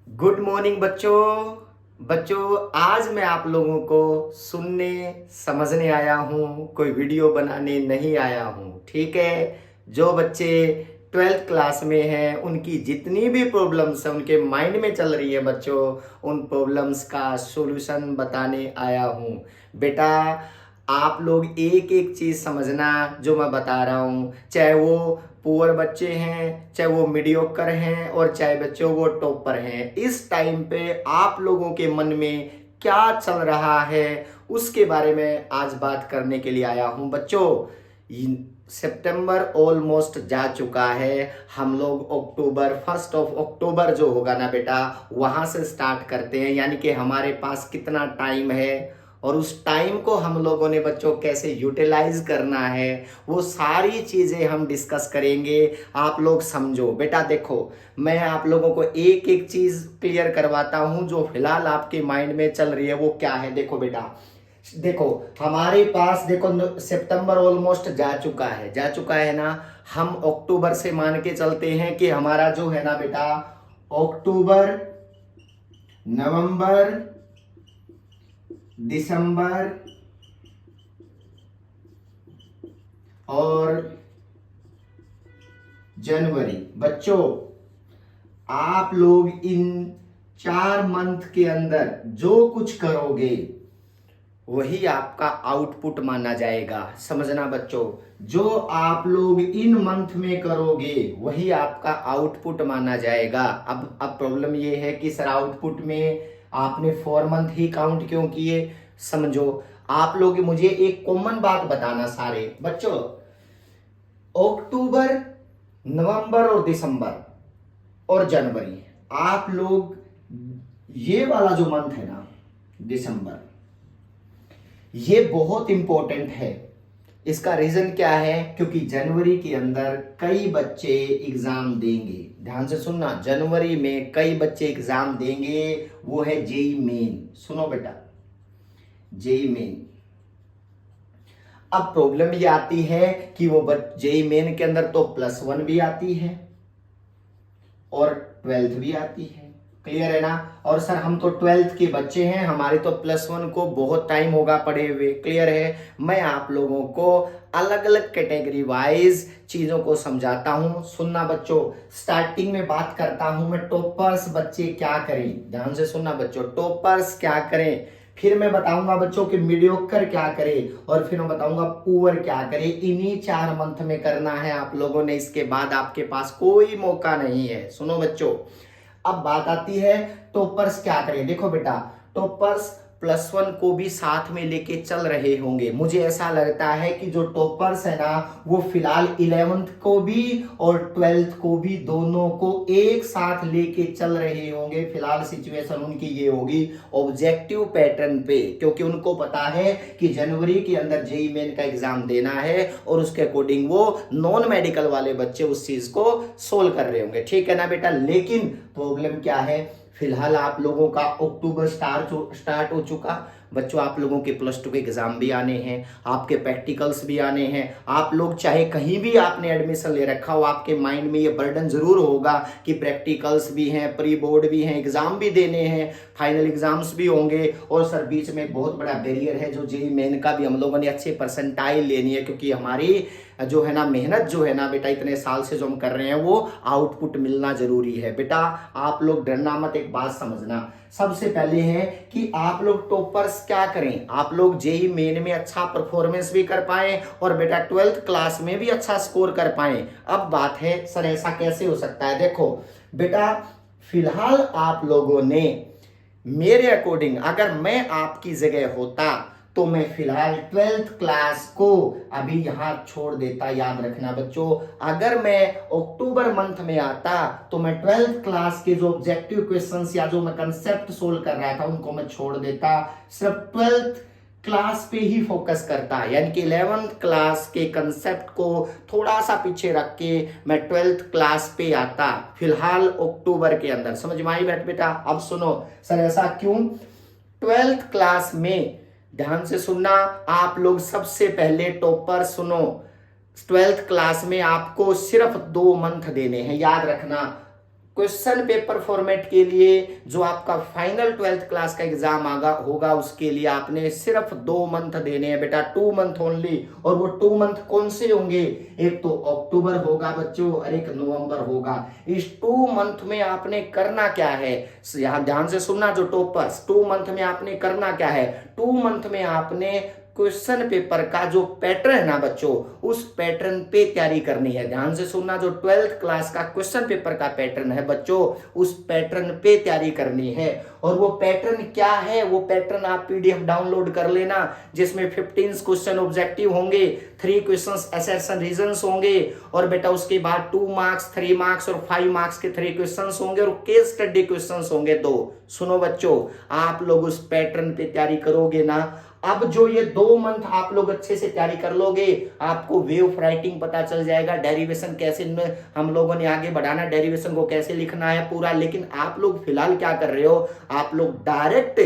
Good morning बच्चों आज मैं आप लोगों को सुनने समझने आया हूँ, कोई वीडियो बनाने नहीं आया हूँ। ठीक है। जो बच्चे 12th क्लास में हैं उनकी जितनी भी प्रॉब्लम्स है उनके माइंड में चल रही है बच्चों, उन प्रॉब्लम्स का सॉल्यूशन बताने आया हूँ। बेटा आप लोग एक एक चीज समझना जो मैं बता रहा हूँ, चाहे वो पुअर बच्चे हैं, चाहे वो मीडियोकर हैं और चाहे बच्चों वो टॉपर हैं। इस टाइम पे आप लोगों के मन में क्या चल रहा है उसके बारे में आज बात करने के लिए आया हूं बच्चों। सितंबर ऑलमोस्ट जा चुका है, हम लोग अक्टूबर 1 अक्टूबर जो होगा ना बेटा वहां से स्टार्ट करते हैं, यानी कि हमारे पास कितना टाइम है और उस टाइम को हम लोगों ने बच्चों कैसे यूटिलाइज करना है वो सारी चीजें हम डिस्कस करेंगे। आप लोग समझो बेटा, देखो मैं आप लोगों को एक एक चीज क्लियर करवाता हूं जो फिलहाल आपके माइंड में चल रही है वो क्या है। देखो बेटा, देखो हमारे पास देखो सितंबर ऑलमोस्ट जा चुका है ना। हम अक्टूबर से मान के चलते हैं कि हमारा जो है ना बेटा अक्टूबर, नवंबर, दिसंबर और जनवरी। बच्चों आप लोग इन 4 मंथ के अंदर जो कुछ करोगे वही आपका आउटपुट माना जाएगा। समझना बच्चों, जो आप लोग इन मंथ में करोगे वही आपका आउटपुट माना जाएगा। अब प्रॉब्लम ये है कि सर आउटपुट में आपने 4 मंथ ही काउंट क्यों किए। समझो, आप लोग मुझे एक कॉमन बात बताना सारे बच्चों, अक्टूबर, नवंबर और दिसंबर और जनवरी, आप लोग ये वाला जो मंथ है ना दिसंबर, ये बहुत इंपॉर्टेंट है। इसका रीजन क्या है, क्योंकि जनवरी के अंदर कई बच्चे एग्जाम देंगे। ध्यान से सुनना, जनवरी में कई बच्चे एग्जाम देंगे, वो है जेई मेन। सुनो बेटा, जेई मेन। अब प्रॉब्लम ये आती है कि वो जेई मेन के अंदर तो +1 भी आती है और 12th भी आती है। क्लियर है ना। और सर हम तो 12th के बच्चे हैं, हमारे तो +1 को बहुत टाइम होगा पढ़े हुए। क्लियर है। मैं आप लोगों को अलग अलग कैटेगरी वाइज चीजों को समझाता हूं। सुनना बच्चों, स्टार्टिंग में बात करता हूं मैं टॉपर्स बच्चे क्या करें। ध्यान से सुनना बच्चों, टॉपर्स क्या करें, फिर मैं बताऊंगा बच्चों कि मीडियोकर क्या करे और फिर मैं बताऊंगा पुअर क्या करे। इन्हीं 4 मंथ में करना है आप लोगों ने, इसके बाद आपके पास कोई मौका नहीं है। सुनो बच्चों, अब बात आती है टॉपर्स क्या करें। देखो बेटा, टॉपर्स +1 को भी साथ में लेके चल रहे होंगे। मुझे ऐसा लगता है कि जो टॉपर्स है ना वो फिलहाल 11th को भी और 12th को भी दोनों को एक साथ लेके चल रहे होंगे। फिलहाल सिचुएशन उनकी ये होगी ऑब्जेक्टिव पैटर्न पे, क्योंकि उनको पता है कि जनवरी के अंदर जेई मेन का एग्जाम देना है और उसके अकॉर्डिंग वो नॉन मेडिकल वाले बच्चे उस चीज को सोल्व कर रहे होंगे। ठीक है ना बेटा। लेकिन प्रॉब्लम क्या है, फिलहाल आप लोगों का अक्टूबर स्टार्ट हो चुका बच्चों, आप लोगों के +2 के एग्जाम भी आने हैं, आपके प्रैक्टिकल्स भी आने हैं। आप लोग चाहे कहीं भी आपने एडमिशन ले रखा हो, आपके माइंड में ये बर्डन जरूर होगा कि प्रैक्टिकल्स भी हैं, प्री बोर्ड भी हैं, एग्जाम भी देने हैं, फाइनल एग्जाम्स भी होंगे और सर बीच में एक बहुत बड़ा बैरियर है जो जेई मेन का भी हम लोगों ने अच्छे परसेंटाइल लेनी है, क्योंकि हमारी जो है ना मेहनत जो है ना बेटा इतने साल से जो हम कर रहे हैं वो आउटपुट मिलना जरूरी है। बेटा आप लोग डरना मत, एक बात समझना। सबसे पहले है कि आप लोग टॉपर्स क्या करें, आप लोग जेई मेन में अच्छा परफॉर्मेंस भी कर पाए और बेटा 12th क्लास में भी अच्छा स्कोर कर पाए। अब बात है सर ऐसा कैसे हो सकता है। देखो बेटा, फिलहाल आप लोगों ने मेरे अकॉर्डिंग अगर मैं आपकी जगह होता तो मैं फिलहाल 12th क्लास को अभी यहां छोड़ देता। याद रखना बच्चों, अगर मैं अक्टूबर मंथ में आता तो मैं 12th क्लास के जो ऑब्जेक्टिव क्वेश्चंस या जो मैं कंसेप्ट सोल्व कर रहा था उनको मैं छोड़ देता, सिर्फ 12th क्लास पे ही फोकस करता, यानी कि 11th क्लास के कंसेप्ट को थोड़ा सा पीछे रख के मैं 12th क्लास पे आता फिलहाल अक्टूबर के अंदर। समझ में आई बेटा। अब सुनो सर ऐसा क्यों। 12th क्लास में ध्यान से सुनना आप लोग, सबसे पहले टॉपर सुनो, 12th क्लास में आपको सिर्फ 2 मंथ देने हैं। याद रखना, क्वेश्चन पेपर फॉर्मेट के लिए जो आपका फाइनल 12th क्लास का एग्जाम होगा उसके लिए आपने सिर्फ 2 मंथ देने हैं बेटा, 2 मंथ ओनली। और वो 2 मंथ कौन से होंगे? एक तो अक्टूबर होगा बच्चों और एक नवंबर होगा। इस 2 मंथ में आपने करना क्या है, यहां ध्यान से सुनना जो टॉपर्स, 2 मंथ में आपने करना क्या है? 2 मंथ में आपने क्वेश्चन पेपर का जो पैटर्न है ना बच्चों, उस पैटर्न पे तैयारी करनी है। ध्यान से सुनना, जो 12th क्लास का क्वेश्चन पेपर का पैटर्न है बच्चों, उस पैटर्न पे तैयारी करनी है। और वो पैटर्न क्या है? वो पैटर्न आप पीडीएफ डाउनलोड कर लेना, जिसमें 15 क्वेश्चन ऑब्जेक्टिव होंगे, 3 क्वेश्चंस असर्शन रीजंस होंगे, और बेटा उसके बाद 2 मार्क्स, 3 मार्क्स और 5 मार्क्स के 3 क्वेश्चंस होंगे, और केस स्टडी क्वेश्चंस होंगे 2। सुनो बच्चों, आप लोग उस पैटर्न पे तैयारी करोगे ना, अब जो ये 2 मंथ आप लोग अच्छे से तैयारी कर लोगे, आपको वे ऑफ राइटिंग पता चल जाएगा, डेरिवेशन कैसे हम लोगों ने आगे बढ़ाना, डेरिवेशन को कैसे लिखना है पूरा। लेकिन आप लोग फिलहाल क्या कर रहे हो, आप लोग डायरेक्ट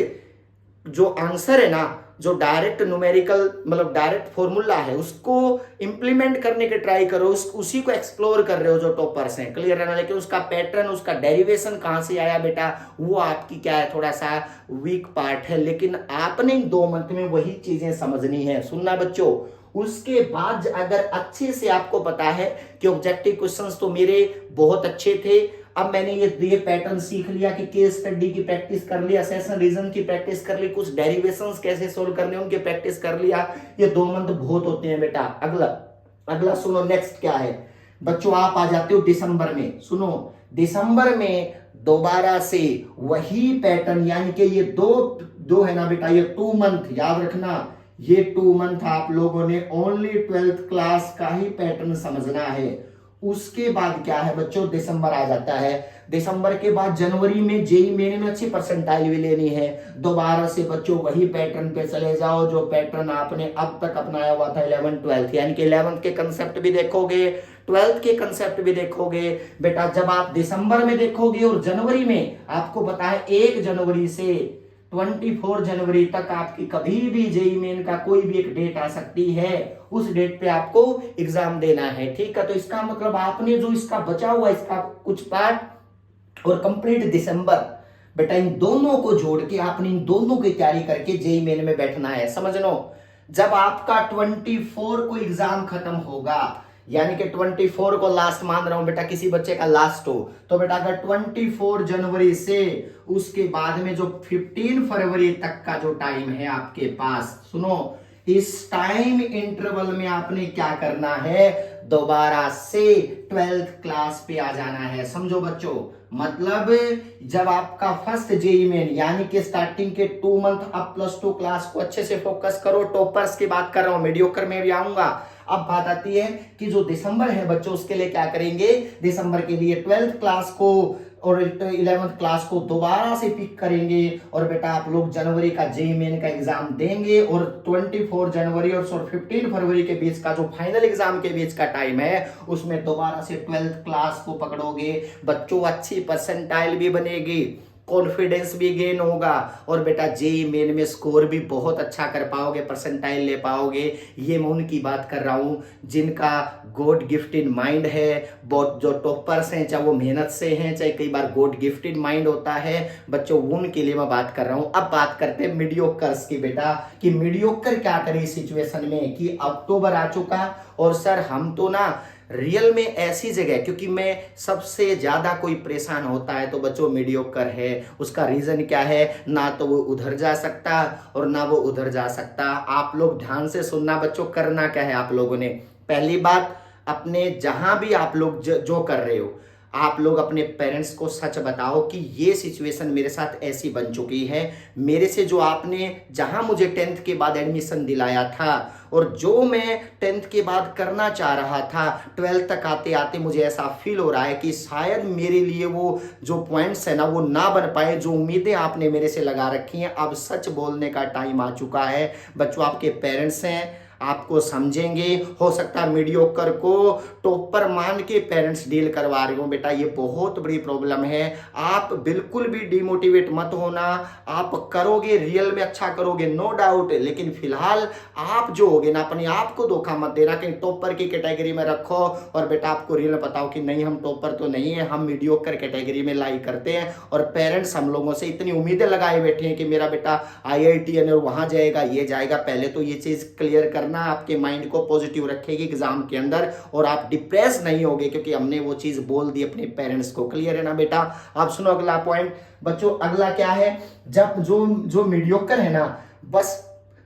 जो आंसर है ना, जो डायरेक्ट न्यूमेरिकल मतलब डायरेक्ट फॉर्मूला है, उसको इंप्लीमेंट करने के ट्राई करो, उसी को एक्सप्लोर कर रहे हो जो टॉपर्स हैं, क्लियर है ना। लेकिन उसका पैटर्न, उसका डेरिवेशन कहां से आया बेटा, वो आपकी क्या है, थोड़ा सा वीक पार्ट है। लेकिन आपने 2 मंथ में वही चीजें समझनी है। सुनना बच्चों, उसके बाद अगर अच्छे से आपको पता है कि ऑब्जेक्टिव क्वेश्चंस तो मेरे बहुत अच्छे थे, अब मैंने ये पैटर्न सीख लिया कि केस स्टडी की प्रैक्टिस कर लिया, सेशन रीजन की प्रैक्टिस कर ली, कुछ डेरिवेशंस कैसे सोल्व करने उनकी प्रैक्टिस कर लिया, ये 2 मंथ बहुत होते हैं बेटा। अगला सुनो, नेक्स्ट क्या है बच्चों, आप आ जाते हो दिसंबर में। सुनो, दिसंबर में दोबारा से वही पैटर्न, यानी कि ये दो है ना बेटा, ये 2 मंथ याद रखना, ये 2 मंथ आप लोगों ने ओनली 12th क्लास का ही पैटर्न समझना है। उसके बाद क्या है बच्चों, दिसंबर आ जाता है। दिसंबर के बाद जनवरी में जेई मेन में अच्छी परसेंटाइल भी लेनी है। दोबारा से बच्चों वही पैटर्न पे चले जाओ जो पैटर्न आपने अब तक अपनाया हुआ था 11th 12th, यानी कि 11th के कंसेप्ट भी देखोगे, 12th के कंसेप्ट भी देखोगे बेटा। जब आप दिसंबर में देखोगे और जनवरी में, आपको पता है 1 जनवरी से 24 जनवरी तक आपकी कभी भी जेई मेन का कोई भी एक डेट आ सकती है, उस डेट पे आपको एग्जाम देना है, ठीक है। तो इसका मतलब आपने जो इसका बचा हुआ इसका कुछ पार्ट और कंप्लीट दिसंबर, बेटा इन दोनों को जोड़ के आपने इन दोनों की तैयारी करके जेई मेन में बैठना है, समझ लो। जब आपका 24 को एग्जाम खत्म होगा, यानी कि 24 को लास्ट मान रहा हूं बेटा, किसी बच्चे का लास्ट हो, तो बेटा अगर 24 जनवरी से उसके बाद में जो 15 फरवरी तक का जो टाइम है आपके पास, सुनो, इस टाइम इंटरवल में आपने क्या करना है, दोबारा से 12th क्लास पे आ जाना है, समझो बच्चों। मतलब जब आपका फर्स्ट जेई मेन, यानी कि स्टार्टिंग के 2 मंथ अब +2 क्लास को अच्छे से फोकस करो। टॉपर्स की बात कर रहा हूं, मीडियोकर में भी आऊंगा। अब बात आती है कि जो दिसंबर है बच्चों, उसके लिए क्या करेंगे, दिसंबर के लिए 12th क्लास को और 11th क्लास को दोबारा से पिक करेंगे, और बेटा आप लोग जनवरी का जेई मेन का एग्जाम देंगे, और 24 जनवरी और 15 फरवरी के बीच का जो फाइनल एग्जाम के बीच का टाइम है, उसमें दोबारा से 12th क्लास को पकड़ोगे बच्चों। अच्छी परसेंटाइल भी बनेगी, कॉन्फिडेंस भी गेन होगा, और बेटा जेई मेन में स्कोर भी बहुत अच्छा कर पाओगे, परसेंटाइल ले पाओगे। ये मैं उनकी बात कर रहा हूं जिनका गॉड गिफ्टेड माइंड है, बहुत जो टॉपर्स हैं, चाहे वो मेहनत से हैं, चाहे कई बार गॉड गिफ्टेड माइंड होता है बच्चों, उनके लिए मैं बात कर रहा हूं। अब बात करते हैं मीडियोकर्स की बेटा, कि मीडियोकर क्या करे इस सिचुएशन में, कि अक्टूबर आ चुका और सर हम तो ना रियल में ऐसी जगह, क्योंकि मैं सबसे ज्यादा कोई परेशान होता है तो बच्चों मीडियोकर है। उसका रीजन क्या है, ना तो वो उधर जा सकता और ना वो उधर जा सकता। आप लोग ध्यान से सुनना बच्चों, करना क्या है आप लोगों ने, पहली बात, अपने जहां भी आप लोग जो कर रहे हो, आप लोग अपने पेरेंट्स को सच बताओ कि ये सिचुएशन मेरे साथ ऐसी बन चुकी है। मेरे से जो आपने जहां मुझे 10th के बाद एडमिशन दिलाया था, और जो मैं 10th के बाद करना चाह रहा था, 12th तक आते आते मुझे ऐसा फील हो रहा है कि शायद मेरे लिए वो जो पॉइंट्स है ना वो ना बन पाए, जो उम्मीदें आपने मेरे से लगा रखी हैं। अब सच बोलने का टाइम आ चुका है बच्चों। आपके पेरेंट्स हैं, आपको समझेंगे। हो सकता है मीडियोकर को टॉपर मान के पेरेंट्स डील करवा रहे हो, बेटा ये बहुत बड़ी प्रॉब्लम है। आप बिल्कुल भी डिमोटिवेट मत होना, आप करोगे, रियल में अच्छा करोगे, नो डाउट, लेकिन फिलहाल आप जो होगे ना, अपने आप को धोखा मत देना, कहीं टॉपर की कैटेगरी में रखो और बेटा आपको रियल में बताओ कि नहीं हम टॉपर तो नहीं है, हम मीडियोकर कैटेगरी में लाई करते हैं। और पेरेंट्स हम लोगों से इतनी उम्मीदें लगाए बैठे हैं कि मेरा बेटा IIT और वहां जाएगा, ये जाएगा। पहले तो ये चीज क्लियर करना, आपके माइंड को पॉजिटिव रखेगी एग्जाम के अंदर और आप डिप्रेस नहीं होगे, क्योंकि हमने वो चीज बोल दी अपने पेरेंट्स को। क्लियर है ना बेटा? आप सुनो अगला पॉइंट बच्चों। अगला क्या है, जब जो मीडियोकर है ना, बस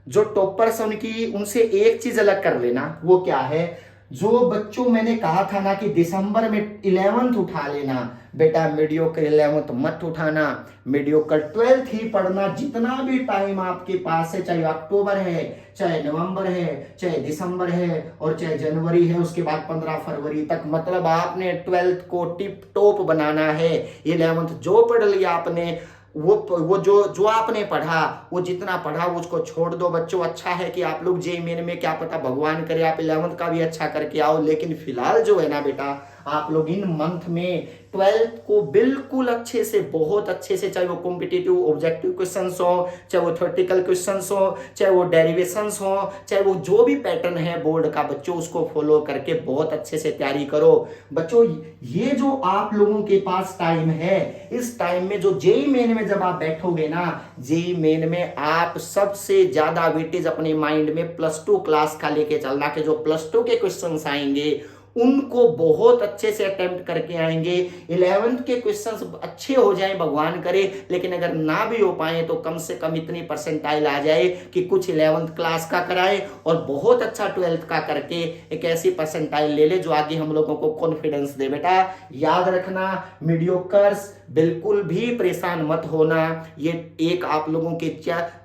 जो टॉपर्स उनकी, उनसे एक चीज अलग कर लेना। वो क्या है, जो बच्चों मैंने कहा था ना कि दिसंबर में 11th उठा लेना, बेटा मीडियोकर 11th मत उठाना, मीडियोकर 12th ही पढ़ना। जितना भी टाइम आपके पास है, चाहे अक्टूबर है, चाहे नवंबर है, चाहे दिसंबर है और चाहे जनवरी है, उसके बाद 15 फरवरी तक, मतलब आपने 12th को टिप टॉप बनाना है। 11th जो पढ़ लिया आपने, वो जो आपने पढ़ा, वो जितना पढ़ा उसको छोड़ दो बच्चों। अच्छा है कि आप लोग जेईई मेन में क्या पता भगवान करे आप 11th का भी अच्छा करके आओ, लेकिन फिलहाल जो है ना बेटा, आप लोग इन मंथ में 12th को बिल्कुल अच्छे से, बहुत अच्छे से, चाहे वो कॉम्पिटिटिव ऑब्जेक्टिव क्वेश्चंस हो, चाहे वो थ्योरेटिकल क्वेश्चंस हो, चाहे वो डेरिवेशंस हो, चाहे वो जो भी पैटर्न है बोर्ड का, बच्चों उसको फॉलो करके बहुत अच्छे से तैयारी करो। बच्चों ये जो आप लोगों के पास टाइम है, इस टाइम में जो जेईई मेन में जब आप बैठोगे ना, जेईई मेन में आप सबसे ज्यादा वेटेज अपने माइंड में +2 क्लास का लेके चलना, कि जो +2 के क्वेश्चंस आएंगे उनको बहुत अच्छे से अटेम्प्ट करके आएंगे। 11th के क्वेश्चंस अच्छे हो जाएं भगवान करे, लेकिन अगर ना भी हो पाए तो कम से कम इतनी परसेंटाइल आ जाए कि कुछ 11th क्लास का कराए और बहुत अच्छा 12th का करके एक ऐसी परसेंटाइल ले ले जो आगे हम लोगों को कॉन्फिडेंस दे। बेटा याद रखना, मीडियोकर्स बिल्कुल भी परेशान मत होना। ये एक आप लोगों के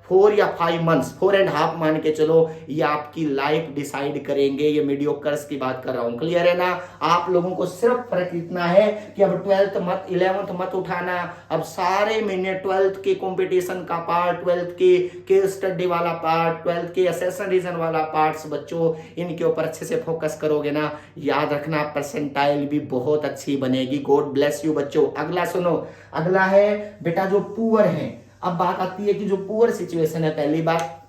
4 या 5 मंथ्स, 4.5 मान के चलो, ये आपकी लाइफ डिसाइड करेंगे। ये मीडियोकर्स की बात कर रहा हूं, क्लियर है ना? आप लोगों को सिर्फ फर्क इतना है कि अब 12th मत, 11th मत उठाना। अब सारे महीने 12th के कंपटीशन का पार्ट, 12th के केस स्टडी वाला पार्ट, 12th के असेसमेंट रीजन वाला पार्ट्स, बच्चों इनके ऊपर अच्छे से फोकस करोगे ना, याद रखना परसेंटाइल भी बहुत अच्छी बनेगी। गॉड ब्लेस यू बच्चों। अगला सुनो, अगला है बेटा जो पुअर है। अब बात आती है कि जो पुअर सिचुएशन है, पहली बात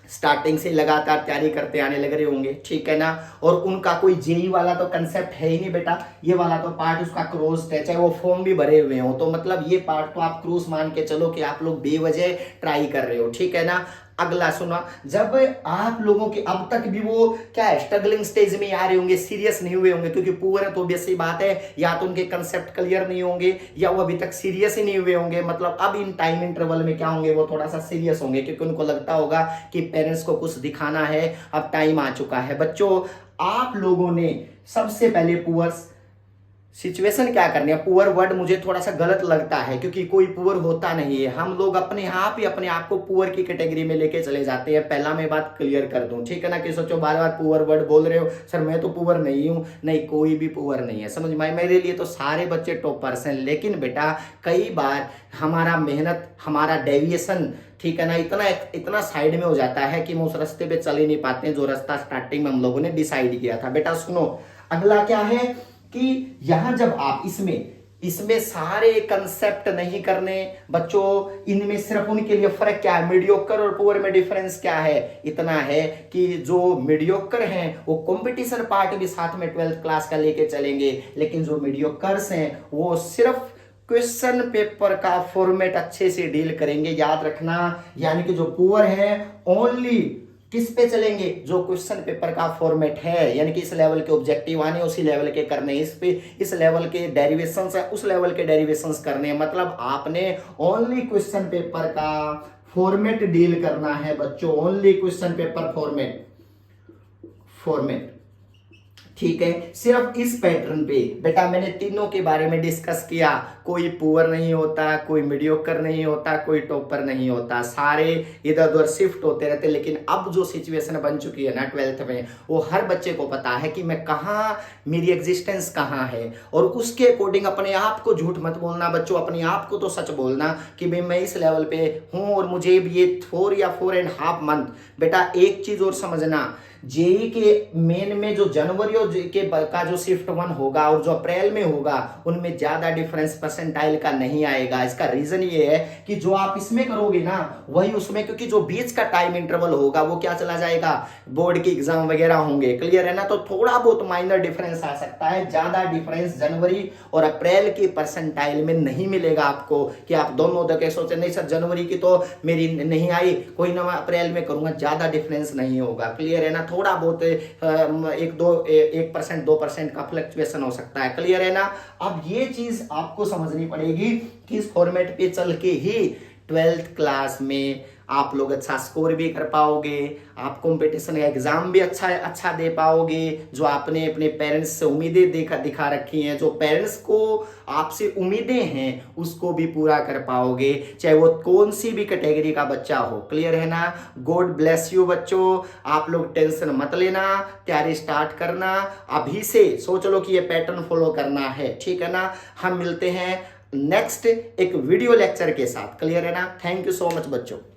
स्टार्टिंग से लगातार तैयारी करते आने लग रहे होंगे, ठीक है ना, और उनका कोई जेईई वाला तो कंसेप्ट है ही नहीं बेटा, ये वाला तो पार्ट उसका क्रोज है, चाहे वो फॉर्म भी भरे हुए हो, तो मतलब ये पार्ट तो आप क्रूज मान के चलो कि आप लोग बेवजह ट्राई कर रहे हो, ठीक है ना। अगला सुना, जब आप लोगों के अब तक भी वो क्या है, स्ट्रगलिंग स्टेज में आ रहे होंगे, सीरियस नहीं हुए होंगे, क्योंकि पुअर है तो ऑब्वियस सी बात है, या तो उनके कंसेप्ट क्लियर नहीं होंगे या वो अभी तक सीरियस ही नहीं हुए होंगे। मतलब अब इन टाइम इंटरवल में क्या होंगे, वो थोड़ा सा सीरियस होंगे, क्योंकि उनको लगता होगा कि पेरेंट्स को कुछ दिखाना है, अब टाइम आ चुका है। बच्चों आप लोगों ने सबसे पहले पुअर्स सिचुएशन क्या करनी है, पुअर वर्ड मुझे थोड़ा सा गलत लगता है, क्योंकि कोई पुअर होता नहीं है, हम लोग अपने आप ही अपने आप को पुअर की कैटेगरी में लेके चले जाते हैं। पहला मैं बात क्लियर कर दूं, ठीक है ना, कि सोचो बार बार पुअर वर्ड बोल रहे हो, सर मैं तो पुअर नहीं हूं, नहीं कोई भी पुअर नहीं है, समझ में? मेरे लिए तो सारे बच्चे टॉपर्स हैं, लेकिन बेटा कई बार हमारा मेहनत, हमारा डेविएशन, ठीक है ना, इतना साइड में हो जाता है कि हम उस रास्ते पे चल ही नहीं पाते जो रास्ता स्टार्टिंग में हम लोगों ने डिसाइड किया था। बेटा सुनो, अगला क्या है कि यहां जब आप इसमें सारे कंसेप्ट नहीं करने बच्चों, इनमें सिर्फ उनके लिए फर्क क्या है, मीडियोकर और पुअर में डिफरेंस क्या है, इतना है कि जो मीडियोकर हैं वो कंपटीशन पार्ट भी साथ में 12th क्लास का लेके चलेंगे, लेकिन जो मीडियोकर्स हैं वो सिर्फ क्वेश्चन पेपर का फॉर्मेट अच्छे से डील करेंगे, याद रखना। यानी कि जो पुअर है ओनली किस पे चलेंगे, जो क्वेश्चन पेपर का फॉर्मेट है, यानी कि इस लेवल के ऑब्जेक्टिव आने उसी लेवल के करने, इस लेवल के डेरिवेशंस है उस लेवल के डेरिवेशंस करने, मतलब आपने ओनली क्वेश्चन पेपर का फॉर्मेट डील करना है बच्चों, ओनली क्वेश्चन पेपर फॉर्मेट, ठीक है। सिर्फ इस पैटर्न पे बेटा मैंने तीनों के बारे में डिस्कस किया, कोई पुअर नहीं होता, कोई मीडियोकर नहीं होता, कोई टॉपर नहीं होता, सारे इधर उधर शिफ्ट होते रहते। लेकिन अब जो सिचुएशन बन चुकी है ना 12th में, वो हर बच्चे को पता है कि मैं कहाँ, मेरी एग्जिस्टेंस कहाँ है, और उसके अकॉर्डिंग अपने आप को झूठ मत बोलना बच्चों, अपने आप को तो सच बोलना कि भाई मैं इस लेवल पे हूँ और मुझे ये 4 या 4.5 मंथ। बेटा एक चीज और समझना, जेई के मेन में जो जनवरी और के का जो शिफ्ट 1 होगा और जो अप्रैल में होगा उनमें ज्यादा डिफरेंस परसेंटाइल का नहीं आएगा। इसका रीजन ये है कि जो आप इसमें करोगे ना वही उसमें, क्योंकि जो बीच का टाइम इंटरवल होगा वो क्या चला जाएगा, बोर्ड के एग्जाम वगैरह होंगे, क्लियर है ना। तो थोड़ा बहुत माइनर डिफरेंस आ सकता है, ज्यादा डिफरेंस जनवरी और अप्रैल के परसेंटाइल में नहीं मिलेगा आपको कि आप दोनों तक सोचे नहीं सर जनवरी की तो मेरी नहीं आई, कोई ना मैं अप्रैल में करूंगा, ज्यादा डिफरेंस नहीं होगा, क्लियर है ना। थोड़ा बहुत 1% 2% का फ्लक्चुएशन हो सकता है, क्लियर है ना। अब ये चीज आपको समझनी पड़ेगी कि इस फॉर्मेट पे चल के ही 12th क्लास में आप लोग अच्छा स्कोर भी कर पाओगे, आप कंपटीशन का एग्जाम भी अच्छा दे पाओगे। जो आपने अपने पेरेंट्स से उम्मीदें दिखा रखी हैं, जो पेरेंट्स को आपसे उम्मीदें हैं उसको भी पूरा कर पाओगे, चाहे वो कौन सी भी कैटेगरी का बच्चा हो, क्लियर है ना। गॉड ब्लेस यू बच्चों, आप लोग टेंशन मत लेना, तैयारी स्टार्ट करना, अभी से सोच लो कि ये पैटर्न फॉलो करना है, ठीक है ना। हम मिलते हैं नेक्स्ट एक वीडियो लेक्चर के साथ, क्लियर है ना। थैंक यू सो मच बच्चों।